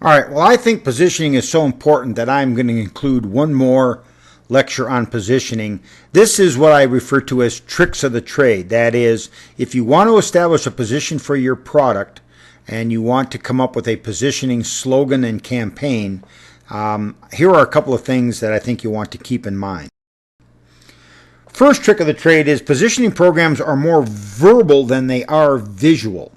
All right, well, I think positioning is so important that I'm going to include one more lecture on positioning. This is what I refer to as tricks of the trade. That is, if you want to establish a position for your product and you want to come up with a positioning slogan and campaign, here are a couple of things that I think you want to keep in mind. First trick of the trade is positioning programs are more verbal than they are visual.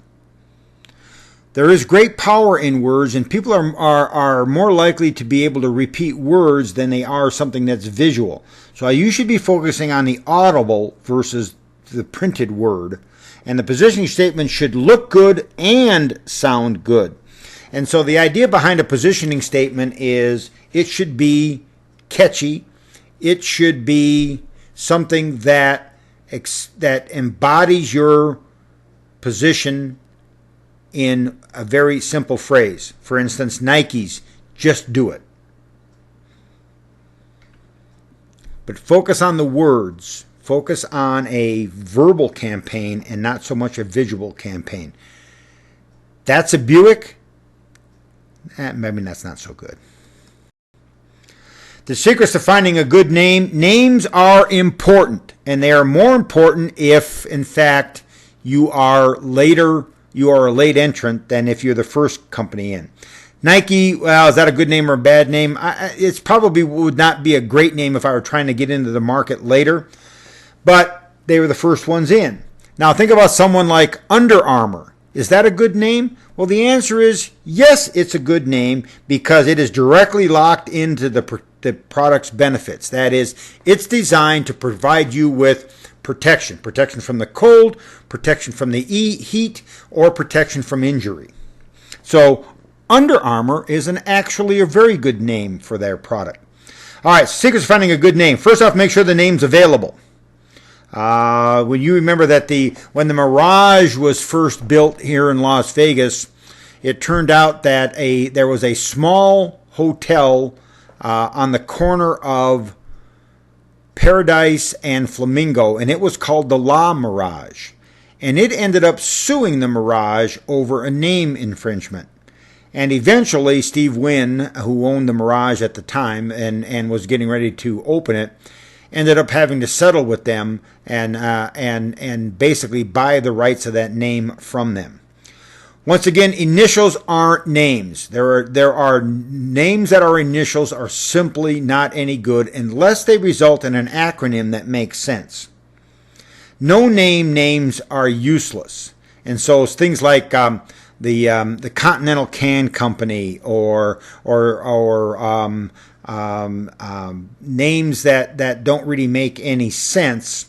There is great power in words, and people are more likely to be able to repeat words than they are something that's visual. So you should be focusing on the audible versus the printed word. And the positioning statement should look good and sound good. And so the idea behind a positioning statement is it should be catchy. It should be something that embodies your position in a very simple phrase. For instance, Nike's "just do it." But focus on the words. Focus on a verbal campaign and not so much a visual campaign. That's a Buick? Maybe that's not so good. The secrets to finding a good name. Names are important, and they are more important if, in fact, you are a late entrant than if you're the first company in. Nike, well, is that a good name or a bad name? It's probably would not be a great name if I were trying to get into the market later, but they were the first ones in. Now think about someone like Under Armour. Is that a good name? Well, the answer is yes, it's a good name because it is directly locked into the product's benefits. That is, it's designed to provide you with protection from the cold, protection from the heat, or protection from injury. So Under Armour is actually a very good name for their product. All right, secrets of finding a good name. First off, make sure the name's available. When you remember that when the Mirage was first built here in Las Vegas, it turned out that there was a small hotel on the corner of Paradise and Flamingo, and it was called the La Mirage. And it ended up suing the Mirage over a name infringement. And eventually, Steve Wynn, who owned the Mirage at the time and was getting ready to open it, ended up having to settle with them and basically buy the rights of that name from them. Once again, initials aren't names. There are names that are initials are simply not any good unless they result in an acronym that makes sense. No name names are useless, and so things like the Continental Can Company or names that don't really make any sense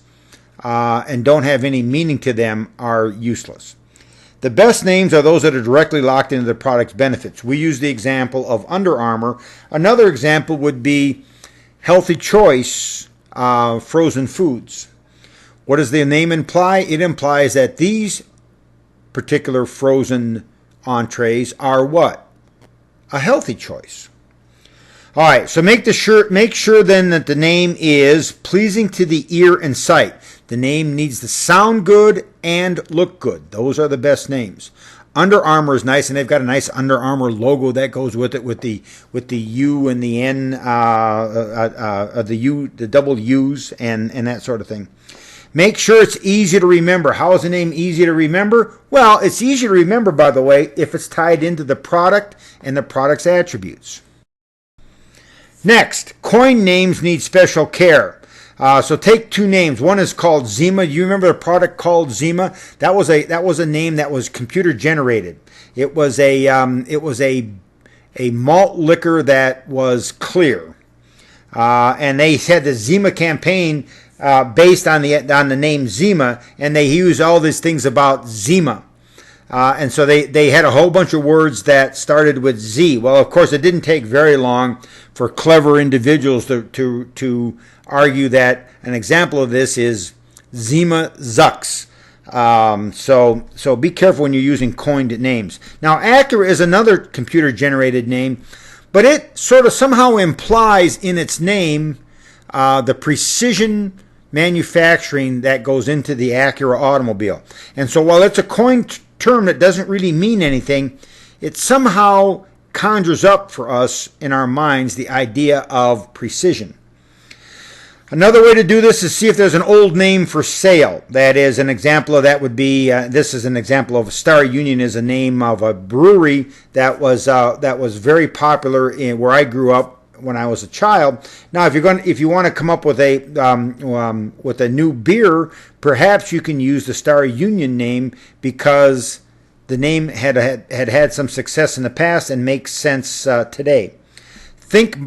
and don't have any meaning to them are useless. The best names are those that are directly locked into the product's benefits. We use the example of Under Armour. Another example would be Healthy Choice frozen foods. What does the name imply? It implies that these particular frozen entrees are what? A healthy choice. All right, so make sure then that the name is pleasing to the ear and sight. The name needs to sound good and look good. Those are the best names. Under Armour is nice, and they've got a nice Under Armour logo that goes with it, with the U and the N, the double U's and that sort of thing. Make sure it's easy to remember. How is the name easy to remember? Well, it's easy to remember, by the way, if it's tied into the product and the product's attributes. Next, coin names need special care. So take two names. One is called Zima. You remember the product called Zima? That was a name that was computer generated. It was a malt liquor that was clear, and they had the Zima campaign based on the name Zima, and they used all these things about Zima. And so they had a whole bunch of words that started with Z. Well, of course, it didn't take very long for clever individuals to argue that an example of this is Zima Zucks. So be careful when you're using coined names. Now, Acura is another computer-generated name, but it sort of somehow implies in its name the precision manufacturing that goes into the Acura automobile. And so while it's a coined term that doesn't really mean anything, it somehow conjures up for us in our minds the idea of precision. Another way to do this is see if there's an old name for sale. That is, an example of that would be, this is an example of Star Union is a name of a brewery that was very popular in where I grew up when I was a child. Now, if you want to come up with a new beer, perhaps you can use the Star Union name because the name had some success in the past and makes sense today. Think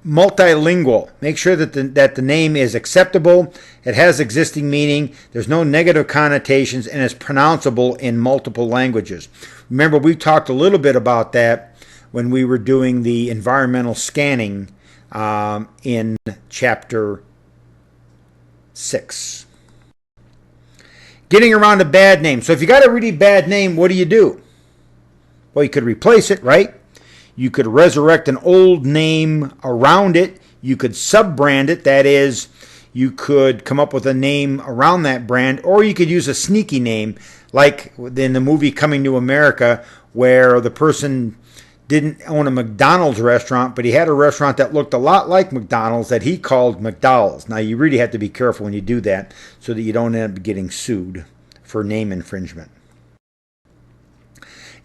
multilingual. Make sure that the name is acceptable, it has existing meaning, there's no negative connotations, and it's pronounceable in multiple languages. Remember, we talked a little bit about that when we were doing the environmental scanning in Chapter 6. Getting around a bad name. So if you got a really bad name, what do? Well, you could replace it, right? You could resurrect an old name around it. You could sub-brand it. That is, you could come up with a name around that brand, or you could use a sneaky name, like in the movie Coming to America, where the person didn't own a McDonald's restaurant, but he had a restaurant that looked a lot like McDonald's that he called McDowell's. Now, you really have to be careful when you do that so that you don't end up getting sued for name infringement.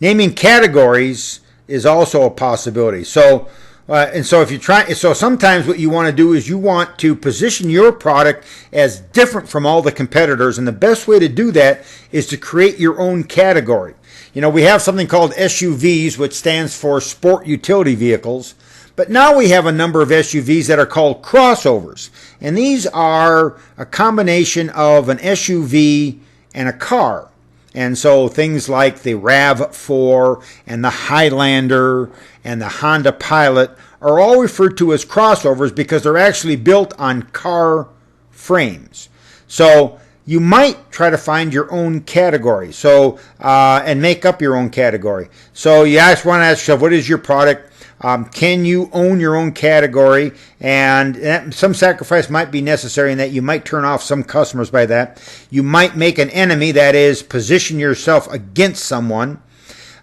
Naming categories is also a possibility. So sometimes what you want to do is you want to position your product as different from all the competitors, and the best way to do that is to create your own category. You know, we have something called SUVs, which stands for Sport Utility Vehicles, but now we have a number of SUVs that are called crossovers, and these are a combination of an SUV and a car. And so things like the RAV4 and the Highlander and the Honda Pilot are all referred to as crossovers because they're actually built on car frames. So you might try to find your own category and make up your own category. So you want to ask yourself, what is your product? Can you own your own category? And some sacrifice might be necessary in that you might turn off some customers by that. You might make an enemy, that is, position yourself against someone.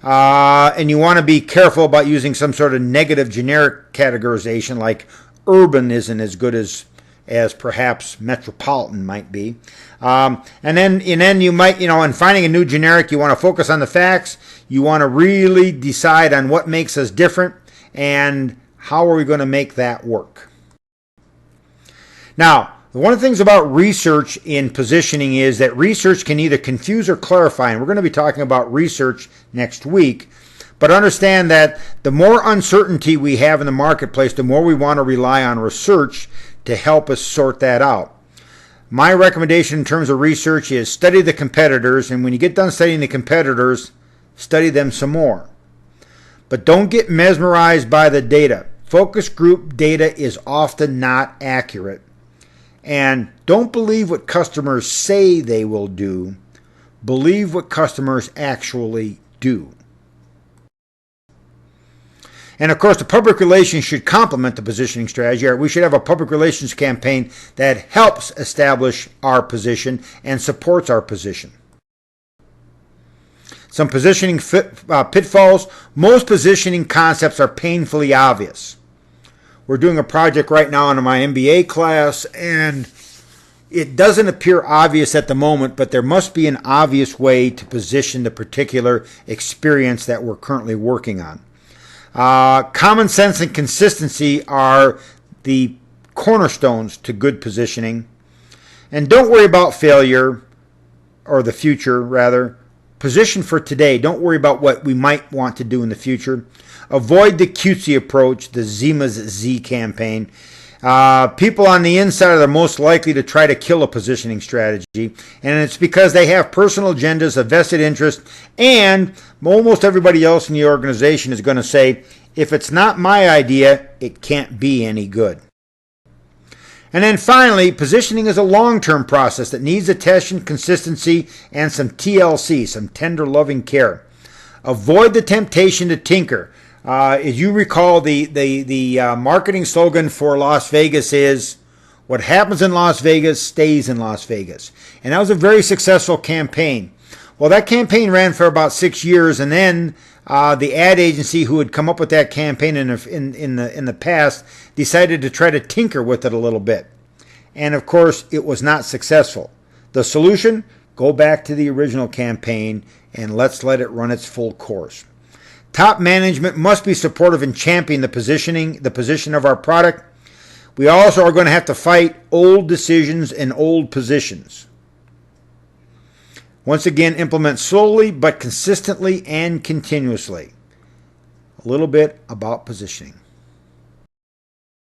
And you want to be careful about using some sort of negative generic categorization, like urban isn't as good as perhaps metropolitan might be. And then you might, in finding a new generic, you want to focus on the facts. You want to really decide on what makes us different and how are we going to make that work. Now, one of the things about research in positioning is that research can either confuse or clarify, and we're going to be talking about research next week. But understand that the more uncertainty we have in the marketplace, the more we want to rely on research to help us sort that out. My recommendation in terms of research is study the competitors, and when you get done studying the competitors, study them some more. But don't get mesmerized by the data. Focus group data is often not accurate. And don't believe what customers say they will do. Believe what customers actually do. And of course, the public relations should complement the positioning strategy. We should have a public relations campaign that helps establish our position and supports our position. Some positioning pitfalls. Most positioning concepts are painfully obvious. We're doing a project right now in my MBA class, and it doesn't appear obvious at the moment, but there must be an obvious way to position the particular experience that we're currently working on. Common sense and consistency are the cornerstones to good positioning. And don't worry about failure, or the future, rather. Position for today. Don't worry about what we might want to do in the future. Avoid the cutesy approach, the Zima's Z campaign. People on the inside are the most likely to try to kill a positioning strategy, and it's because they have personal agendas, a vested interest, and almost everybody else in the organization is going to say, if it's not my idea, it can't be any good. And then finally, positioning is a long-term process that needs attention, consistency, and some TLC, some tender loving care. Avoid the temptation to tinker. As you recall, the marketing slogan for Las Vegas is, what happens in Las Vegas stays in Las Vegas. And that was a very successful campaign. Well, that campaign ran for about 6 years, and then The ad agency who had come up with that campaign in the past decided to try to tinker with it a little bit. And of course, it was not successful. The solution? Go back to the original campaign and let's let it run its full course. Top management must be supportive and champion the position of our product. We also are going to have to fight old decisions and old positions. Once again, implement slowly but consistently and continuously. A little bit about positioning.